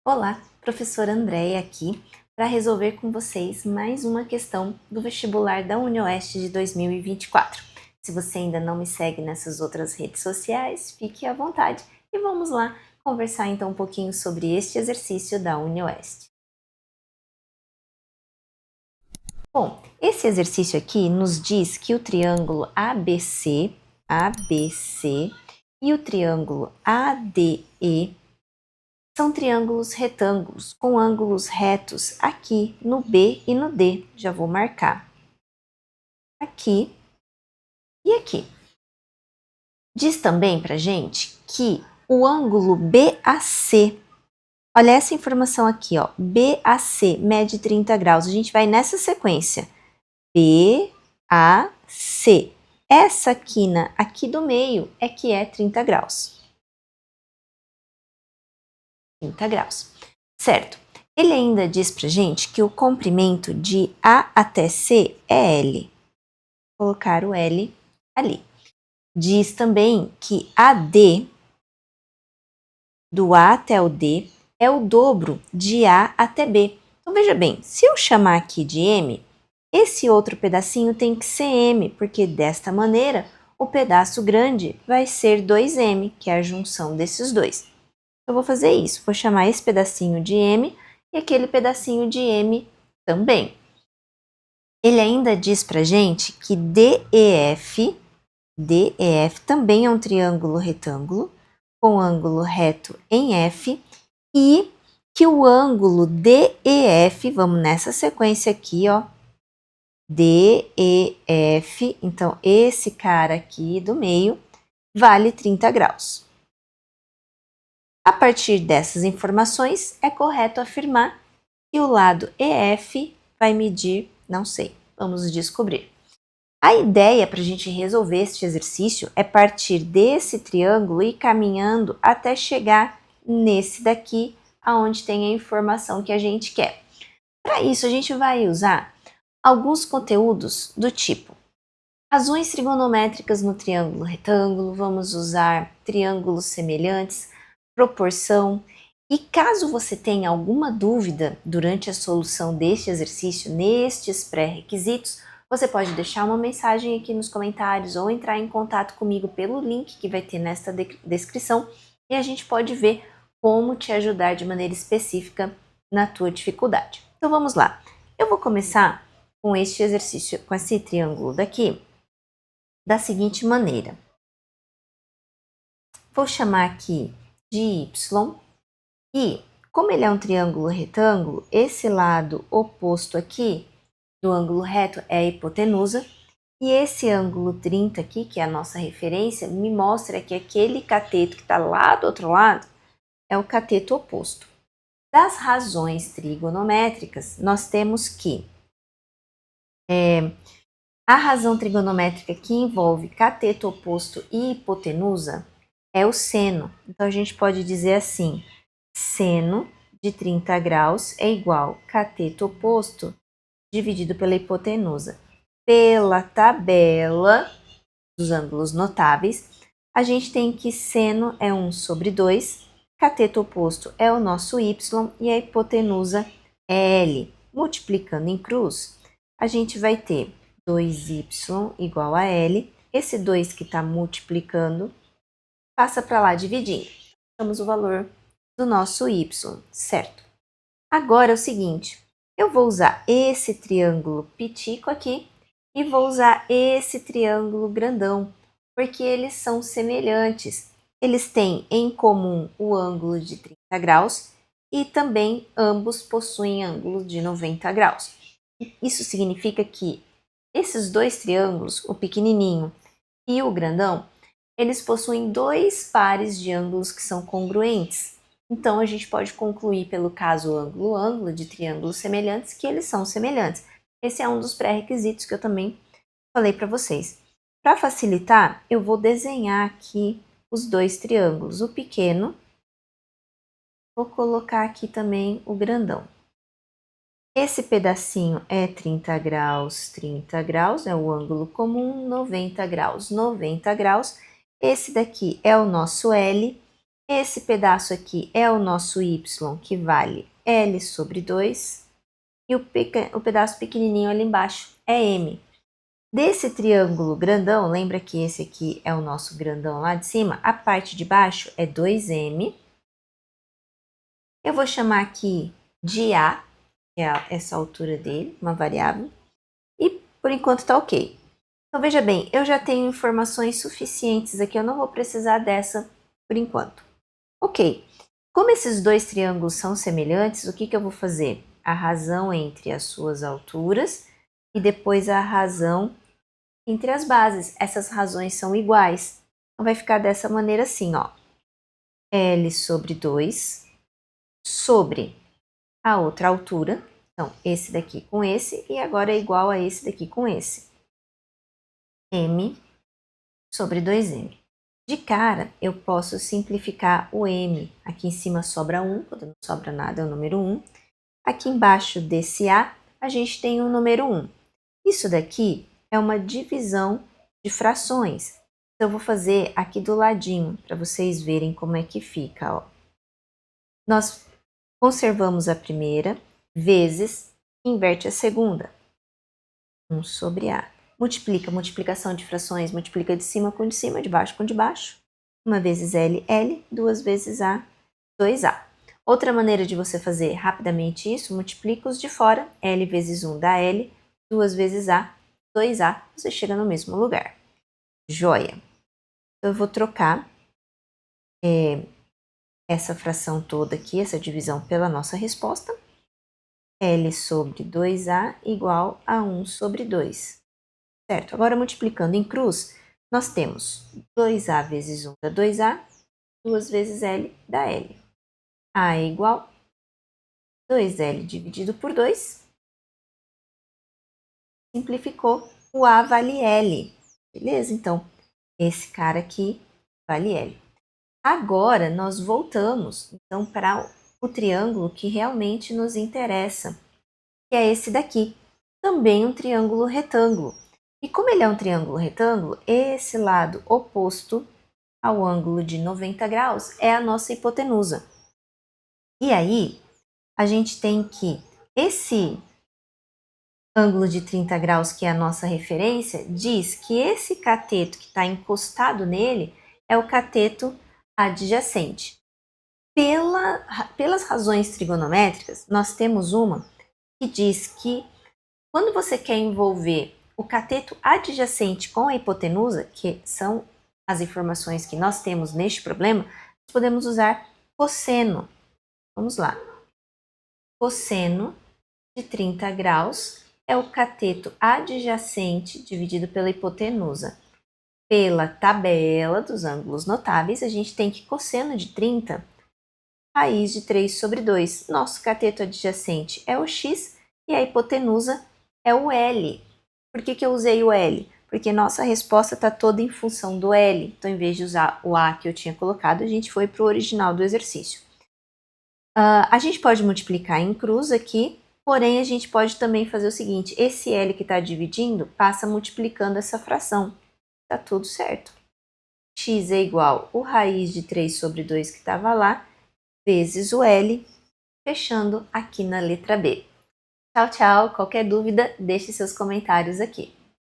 Olá, professora Andréia aqui para resolver com vocês mais uma questão do vestibular da UniOeste de 2024. Se você ainda não me segue nessas outras redes sociais, fique à vontade e vamos lá conversar então um pouquinho sobre este exercício da UniOeste. Bom, esse exercício aqui nos diz que o triângulo ABC e o triângulo ADE são triângulos retângulos com ângulos retos aqui no B e no D. Já vou marcar aqui e aqui. Diz também para gente que o ângulo BAC, olha essa informação aqui, ó, BAC mede 30 graus. A gente vai nessa sequência, BAC. Essa quina aqui do meio é que é 30 graus. 30 graus, certo? Ele ainda diz pra gente que o comprimento de A até C é L. Vou colocar o L ali. Diz também que AD, do A até o D, é o dobro de A até B. Então, veja bem, se eu chamar aqui de M, esse outro pedacinho tem que ser M, porque desta maneira o pedaço grande vai ser 2M, que é a junção desses dois. Eu vou fazer isso, vou chamar esse pedacinho de M e aquele pedacinho de M também. Ele ainda diz pra gente que DEF também é um triângulo retângulo, com ângulo reto em F, e que o ângulo DEF, vamos nessa sequência aqui, ó, DEF, então esse cara aqui do meio, vale 30 graus. A partir dessas informações, é correto afirmar que o lado EF vai medir, não sei, vamos descobrir. A ideia para a gente resolver este exercício é partir desse triângulo e ir caminhando até chegar nesse daqui, aonde tem a informação que a gente quer. Para isso, a gente vai usar alguns conteúdos do tipo razões trigonométricas no triângulo retângulo, vamos usar triângulos semelhantes, proporção. E caso você tenha alguma dúvida durante a solução deste exercício, nestes pré-requisitos, você pode deixar uma mensagem aqui nos comentários ou entrar em contato comigo pelo link que vai ter nesta descrição e a gente pode ver como te ajudar de maneira específica na tua dificuldade. Então vamos lá. Eu vou começar com este exercício, com esse triângulo daqui, da seguinte maneira. Vou chamar aqui de Y e, como ele é um triângulo retângulo, esse lado oposto aqui do ângulo reto é a hipotenusa e esse ângulo 30 aqui, que é a nossa referência, me mostra que aquele cateto que está lá do outro lado é o cateto oposto. Das razões trigonométricas, nós temos que a razão trigonométrica que envolve cateto oposto e hipotenusa é o seno. Então, a gente pode dizer assim, seno de 30 graus é igual cateto oposto dividido pela hipotenusa. Pela tabela dos ângulos notáveis, a gente tem que seno é 1 sobre 2, cateto oposto é o nosso y e a hipotenusa é L. Multiplicando em cruz, a gente vai ter 2y igual a L. Esse 2 que está multiplicando passa para lá dividindo. Temos o valor do nosso y, certo? Agora é o seguinte, eu vou usar esse triângulo pitico aqui e vou usar esse triângulo grandão, porque eles são semelhantes. Eles têm em comum o ângulo de 30 graus e também ambos possuem ângulo de 90 graus. Isso significa que esses dois triângulos, o pequenininho e o grandão, eles possuem dois pares de ângulos que são congruentes. Então, a gente pode concluir pelo caso ângulo-ângulo de triângulos semelhantes que eles são semelhantes. Esse é um dos pré-requisitos que eu também falei para vocês. Para facilitar, eu vou desenhar aqui os dois triângulos. O pequeno, vou colocar aqui também o grandão. Esse pedacinho é 30 graus, é o ângulo comum, 90 graus, 90 graus. Esse daqui é o nosso L Esse pedaço aqui é o nosso y, que vale L sobre 2. E o pedaço pequenininho ali embaixo é M. Desse triângulo grandão, lembra que esse aqui é o nosso grandão lá de cima? A parte de baixo é 2M. Eu vou chamar aqui de A, que é essa altura dele, uma variável. E por enquanto tá ok. Então veja bem, eu já tenho informações suficientes aqui, eu não vou precisar dessa por enquanto. Ok, como esses dois triângulos são semelhantes, o que eu vou fazer? A razão entre as suas alturas e depois a razão entre as bases. Essas razões são iguais. Então vai ficar dessa maneira assim, ó. L sobre 2 sobre a outra altura. Então, esse daqui com esse, e agora é igual a esse daqui com esse. M sobre 2M. De cara, eu posso simplificar o M. Aqui em cima sobra 1, quando não sobra nada é o número 1. Aqui embaixo desse A, a gente tem o número 1. Isso daqui é uma divisão de frações. Então, eu vou fazer aqui do ladinho, para vocês verem como é que fica. Ó. Nós conservamos a primeira, vezes, inverte a segunda. 1 sobre A. Multiplica, multiplicação de frações, multiplica de cima com de cima, de baixo com de baixo. 1 vezes L, L, 2 vezes A, 2A. Outra maneira de você fazer rapidamente isso, multiplica os de fora, L vezes 1 dá L, 2 vezes A, 2A, você chega no mesmo lugar. Joia! Então, eu vou trocar essa fração toda aqui, essa divisão pela nossa resposta. L sobre 2A igual a 1 sobre 2. Certo? Agora, multiplicando em cruz, nós temos 2A vezes 1 dá 2A, 2 vezes L dá L. A é igual a 2L dividido por 2. Simplificou, o A vale L. Beleza? Então, esse cara aqui vale L. Agora, nós voltamos então para o triângulo que realmente nos interessa, que é esse daqui. Também um triângulo retângulo. E como ele é um triângulo retângulo, esse lado oposto ao ângulo de 90 graus é a nossa hipotenusa. E aí, a gente tem que esse ângulo de 30 graus, que é a nossa referência, diz que esse cateto que está encostado nele é o cateto adjacente. Pelas razões trigonométricas, nós temos uma que diz que quando você quer envolver o cateto adjacente com a hipotenusa, que são as informações que nós temos neste problema, nós podemos usar cosseno. Vamos lá. Cosseno de 30 graus é o cateto adjacente dividido pela hipotenusa. Pela tabela dos ângulos notáveis, a gente tem que cosseno de 30, raiz de 3 sobre 2. Nosso cateto adjacente é o x e a hipotenusa é o L. Por que eu usei o L? Porque nossa resposta está toda em função do L. Então, em vez de usar o A que eu tinha colocado, a gente foi para o original do exercício. A gente pode multiplicar em cruz aqui, porém a gente pode também fazer o seguinte, esse L que está dividindo passa multiplicando essa fração. Está tudo certo. X é igual o raiz de 3 sobre 2 que estava lá, vezes o L, fechando aqui na letra B. Tchau, tchau. Qualquer dúvida, deixe seus comentários aqui.